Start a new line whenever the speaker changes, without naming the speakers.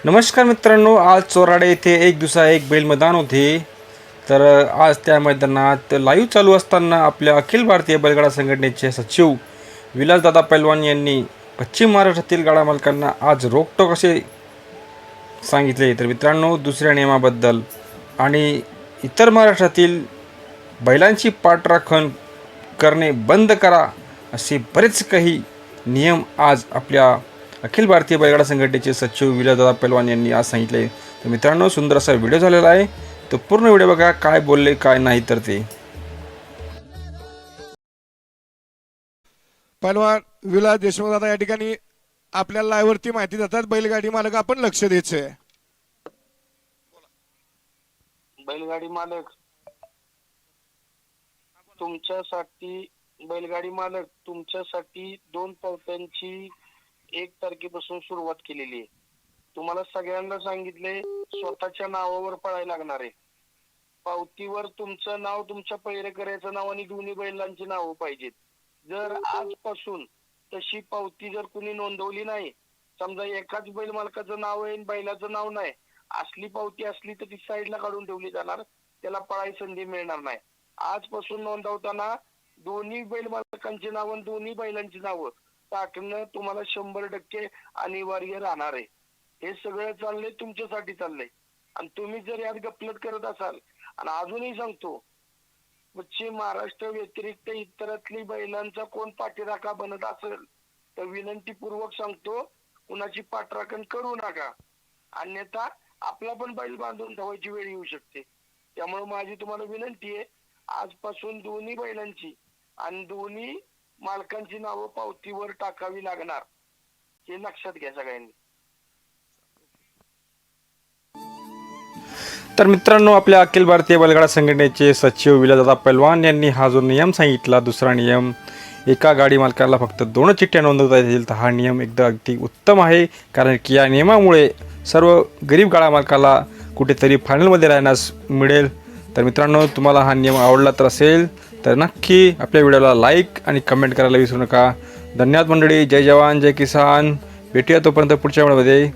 नमस्कार मित्रांनो, आज चोराडे येथे एक दिवसा एक बैल मैदान होते. तर आज त्या मैदानात लाईव्ह चालू असताना आपल्या अखिल भारतीय बैलगाडा संघटनेचे सचिव विलासदादा पैलवान यांनी पश्चिम महाराष्ट्रातील गाडा मालकांना आज रोकटोक असे सांगितले. तर मित्रांनो, दुसऱ्या नियमाबद्दल आणि इतर महाराष्ट्रातील बैलांची पाठराखण करणे बंद करा असे बरेच काही नियम आज आपल्या अखिल भारतीय बैलगाडा संघटनेचे सचिव विलासदादा पैलवान यांनी आज सांगितले. तर मित्रांनो, सुंदर असा व्हिडिओ झालेला आहे. तर पूर्ण व्हिडिओ बघा, काय बोलले काय नाही तर ते.
पैलवान विलास देशमुख दादा या ठिकाणी आपल्याला लाईव्हवरती माहिती देतात. बैलगाडी मालक आपण लक्ष द्यायचंय.
बैलगाडी मालक तुमच्यासाठी 2 पावत्यांची 1 तारखेपासून सुरुवात केलेली आहे. तुम्हाला सगळ्यांना सांगितले स्वतःच्या नावावर पळायला लागणार आहे. पावतीवर तुमचं नाव, तुमच्या पैरेकऱ्याचं नाव आणि दोन्ही बैलांची नावं पाहिजेत. जर आजपासून तशी पावती जर कुणी नोंदवली नाही, समजा एकाच बैल मालकाचं नाव आहे बैलाचं नाव नाही, असली पावती असली तर ती साईडला काढून ठेवली जाणार, त्याला पळायची संधी मिळणार नाही. आजपासून नोंदवताना दोन्ही बैल मालकांची नाव आणि दोन्ही बैलांची नावं टाकणं तुम्हाला 100% अनिवार्य राहणार आहे. हे सगळं चाललंय तुमच्यासाठी चाललंय. आणि तुम्ही जर यात गफलत करत असाल, आणि अजूनही सांगतो, पश्चिम महाराष्ट्र व्यतिरिक्त इतरातली बैलांचा कोण पाठीराखा बनत असेल तर विनंतीपूर्वक सांगतो, कुणाची पाठराखण करू नका, अन्यथा आपला पण बैल बांधून ठेवायची वेळ येऊ शकते. त्यामुळे माझी तुम्हाला विनंती आहे, आजपासून दोन्ही बैलांची आणि दोन्ही मालकांची नावं पावतीवर टाकावी लागणार, हे लक्षात घ्या सगळ्यांनी.
तर मित्रांनो, आपल्या अखिल भारतीय बैलगाडा संघटनेचे सचिव विलासदादा पैलवान यांनी हा जो नियम सांगितला, दुसरा नियम, एका गाडी मालकाला फक्त 2 चिठ्ठ्या नोंदवता येतील, तर हा नियम एकदा अगदी उत्तम आहे. कारण की या नियमामुळे सर्व गरीब गाडा मालकाला कुठेतरी फायनलमध्ये राहण्यास मिळेल. तर मित्रांनो, तुम्हाला हा नियम आवडला तर असेल तर नक्की आपल्या व्हिडिओला लाईक आणि कमेंट करायला विसरू नका. धन्यवाद मंडळी. जय जवान जय किसान. भेटूया तोपर्यंत पुढच्या व्हिडिओमध्ये.